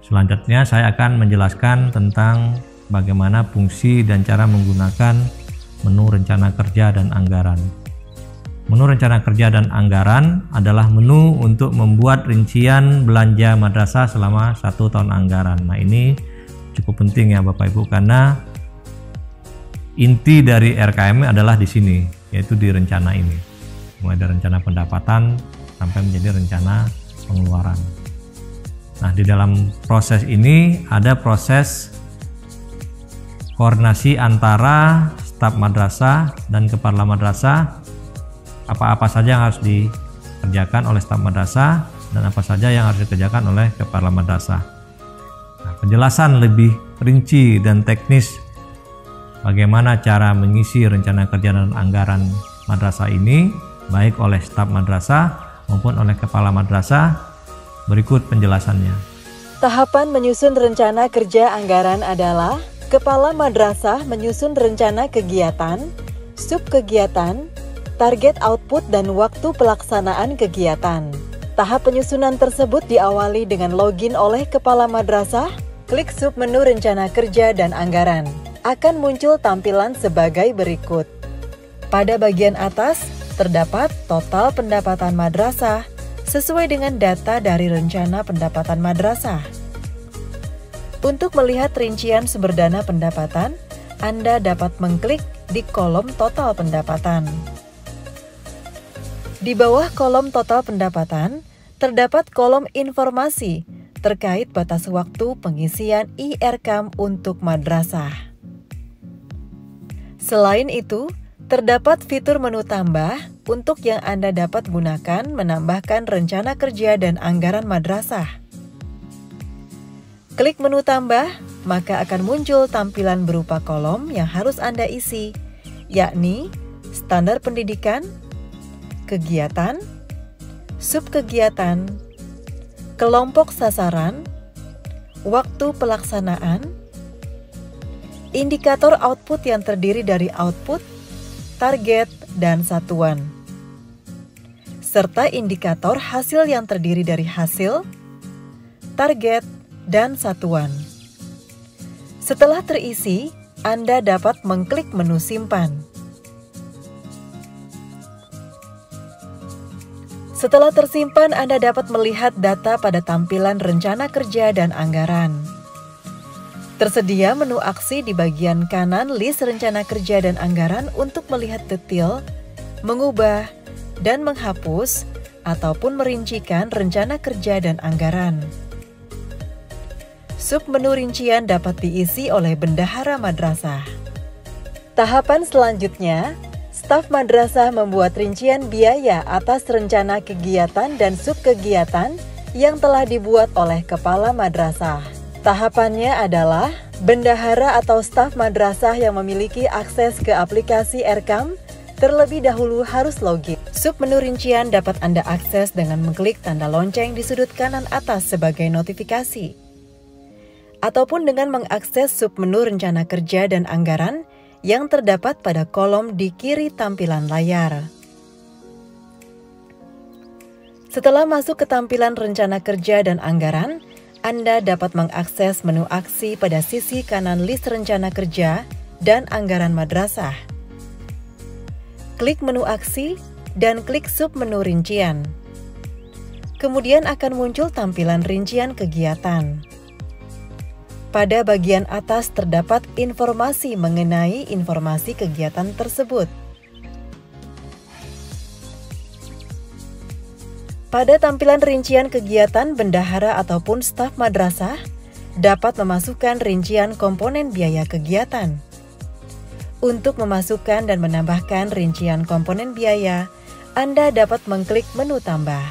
Selanjutnya saya akan menjelaskan tentang bagaimana fungsi dan cara menggunakan menu rencana kerja dan anggaran. Menu rencana kerja dan anggaran adalah menu untuk membuat rincian belanja madrasah selama 1 tahun anggaran. Nah, ini cukup penting ya Bapak Ibu, karena inti dari RKM adalah di sini, yaitu di rencana ini. Mulai dari rencana pendapatan sampai menjadi rencana pengeluaran. Nah, di dalam proses ini ada proses koordinasi antara staf madrasah dan kepala madrasah, apa-apa saja yang harus dikerjakan oleh staf madrasah dan apa saja yang harus dikerjakan oleh kepala madrasah. Nah, penjelasan lebih rinci dan teknis bagaimana cara mengisi rencana kerja dan anggaran madrasah ini, baik oleh staf madrasah maupun oleh kepala madrasah, berikut penjelasannya. Tahapan menyusun rencana kerja anggaran adalah kepala madrasah menyusun rencana kegiatan, subkegiatan, target output dan waktu pelaksanaan kegiatan. Tahap penyusunan tersebut diawali dengan login oleh kepala madrasah, klik submenu rencana kerja dan anggaran. Akan muncul tampilan sebagai berikut. Pada bagian atas terdapat total pendapatan madrasah sesuai dengan data dari rencana pendapatan madrasah. Untuk melihat rincian sumber dana pendapatan, Anda dapat mengklik di kolom total pendapatan. Di bawah kolom total pendapatan, terdapat kolom informasi terkait batas waktu pengisian IRKAM untuk madrasah. Selain itu, terdapat fitur menu tambah untuk yang Anda dapat gunakan menambahkan rencana kerja dan anggaran madrasah. Klik menu tambah, maka akan muncul tampilan berupa kolom yang harus Anda isi, yakni standar pendidikan, kegiatan, subkegiatan, kelompok sasaran, waktu pelaksanaan, indikator output yang terdiri dari output, target, dan satuan, serta indikator hasil yang terdiri dari hasil, target, dan satuan. Setelah terisi, Anda dapat mengklik menu simpan. Setelah tersimpan, Anda dapat melihat data pada tampilan rencana kerja dan anggaran. Tersedia menu aksi di bagian kanan list rencana kerja dan anggaran untuk melihat detail, mengubah, dan menghapus, ataupun merincikan rencana kerja dan anggaran. Submenu rincian dapat diisi oleh bendahara madrasah. Tahapan selanjutnya, staf madrasah membuat rincian biaya atas rencana kegiatan dan subkegiatan yang telah dibuat oleh kepala madrasah. Tahapannya adalah bendahara atau staf madrasah yang memiliki akses ke aplikasi RKAM terlebih dahulu harus login. Submenu rincian dapat Anda akses dengan mengklik tanda lonceng di sudut kanan atas sebagai notifikasi, ataupun dengan mengakses submenu rencana kerja dan anggaran yang terdapat pada kolom di kiri tampilan layar. Setelah masuk ke tampilan rencana kerja dan anggaran, Anda dapat mengakses menu aksi pada sisi kanan list rencana kerja dan anggaran madrasah. Klik menu aksi dan klik submenu rincian. Kemudian akan muncul tampilan rincian kegiatan. Pada bagian atas terdapat informasi mengenai informasi kegiatan tersebut. Pada tampilan rincian kegiatan, bendahara ataupun staf madrasah dapat memasukkan rincian komponen biaya kegiatan. Untuk memasukkan dan menambahkan rincian komponen biaya, Anda dapat mengklik menu tambah.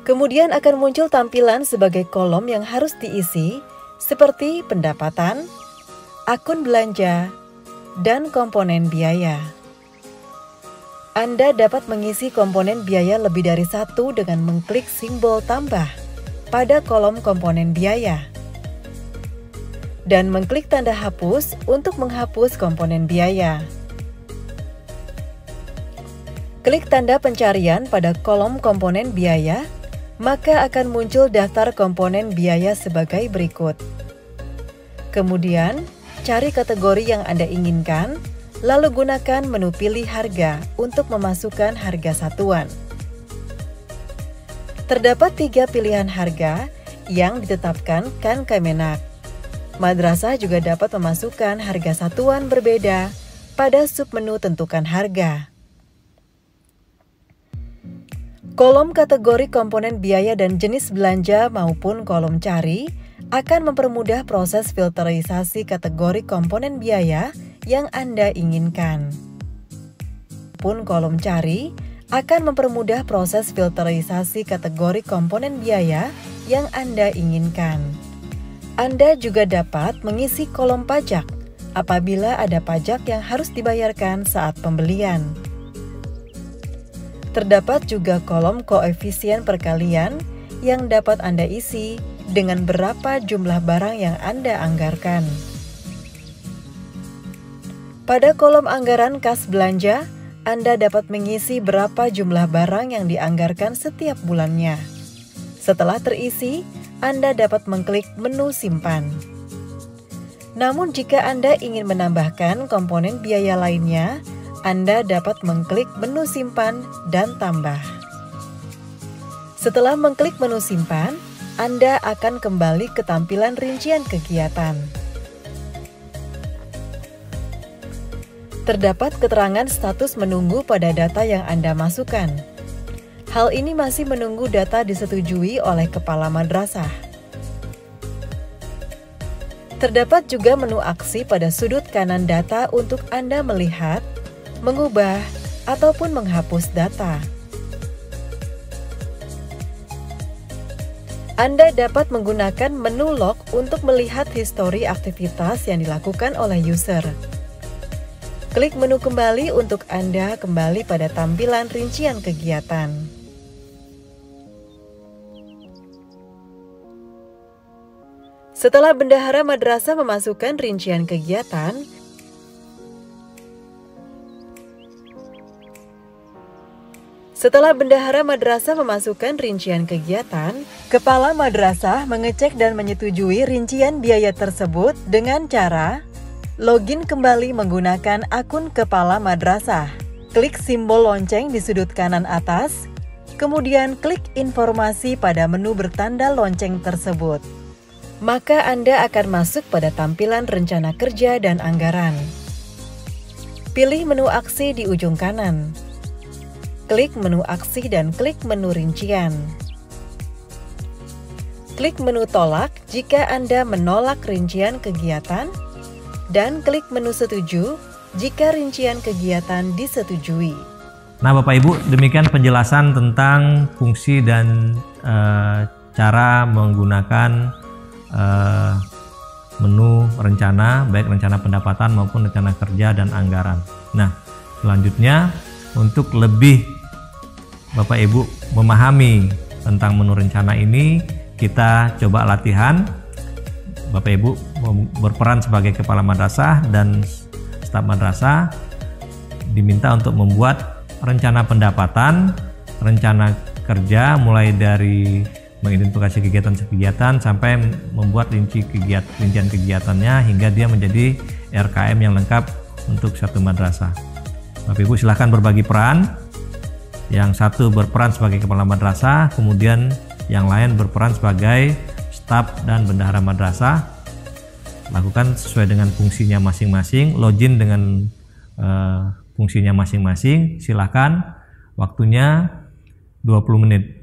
Kemudian akan muncul tampilan sebagai kolom yang harus diisi, seperti pendapatan, akun belanja, dan komponen biaya. Anda dapat mengisi komponen biaya lebih dari satu dengan mengklik simbol tambah pada kolom komponen biaya, dan mengklik tanda hapus untuk menghapus komponen biaya. Klik tanda pencarian pada kolom komponen biaya, maka akan muncul daftar komponen biaya sebagai berikut. Kemudian, cari kategori yang Anda inginkan, lalu gunakan menu pilih harga untuk memasukkan harga satuan. Terdapat 3 pilihan harga yang ditetapkan Kemenak. Madrasah juga dapat memasukkan harga satuan berbeda pada submenu tentukan harga. Kolom kategori komponen biaya dan jenis belanja maupun kolom cari akan mempermudah proses filterisasi kategori komponen biaya yang Anda inginkan. Pun kolom cari akan mempermudah proses filterisasi kategori komponen biaya yang Anda inginkan. Anda juga dapat mengisi kolom pajak apabila ada pajak yang harus dibayarkan saat pembelian. Terdapat juga kolom koefisien perkalian yang dapat Anda isi dengan berapa jumlah barang yang Anda anggarkan. Pada kolom anggaran kas belanja, Anda dapat mengisi berapa jumlah barang yang dianggarkan setiap bulannya. Setelah terisi, Anda dapat mengklik menu simpan. Namun jika Anda ingin menambahkan komponen biaya lainnya, Anda dapat mengklik menu simpan dan tambah. Setelah mengklik menu simpan, Anda akan kembali ke tampilan rincian kegiatan. Terdapat keterangan status menunggu pada data yang Anda masukkan. Hal ini masih menunggu data disetujui oleh kepala madrasah. Terdapat juga menu aksi pada sudut kanan data untuk Anda melihat, mengubah, ataupun menghapus data. Anda dapat menggunakan menu log untuk melihat histori aktivitas yang dilakukan oleh user. Klik menu kembali untuk Anda kembali pada tampilan rincian kegiatan. Setelah bendahara madrasah memasukkan rincian kegiatan, kepala madrasah mengecek dan menyetujui rincian biaya tersebut dengan cara login kembali menggunakan akun kepala madrasah. Klik simbol lonceng di sudut kanan atas, kemudian klik informasi pada menu bertanda lonceng tersebut. Maka Anda akan masuk pada tampilan rencana kerja dan anggaran. Pilih menu aksi di ujung kanan. Klik menu aksi dan klik menu rincian. Klik menu tolak jika Anda menolak rincian kegiatan, dan klik menu setuju jika rincian kegiatan disetujui. Nah Bapak Ibu, demikian penjelasan tentang fungsi dan cara menggunakan menu rencana, baik rencana pendapatan maupun rencana kerja dan anggaran. Nah, selanjutnya untuk lebih Bapak Ibu memahami tentang menu rencana ini, kita coba latihan. Bapak Ibu berperan sebagai kepala madrasah dan staf madrasah diminta untuk membuat rencana pendapatan, rencana kerja mulai dari mengidentifikasi kegiatan-kegiatan sampai membuat rincian kegiatannya hingga dia menjadi RKM yang lengkap untuk satu madrasah. Bapak Ibu silahkan berbagi peran. Yang satu berperan sebagai kepala madrasah, kemudian yang lain berperan sebagai staf dan bendahara madrasah. Lakukan sesuai dengan fungsinya masing-masing, login dengan fungsinya masing-masing. Silahkan, waktunya 20 menit.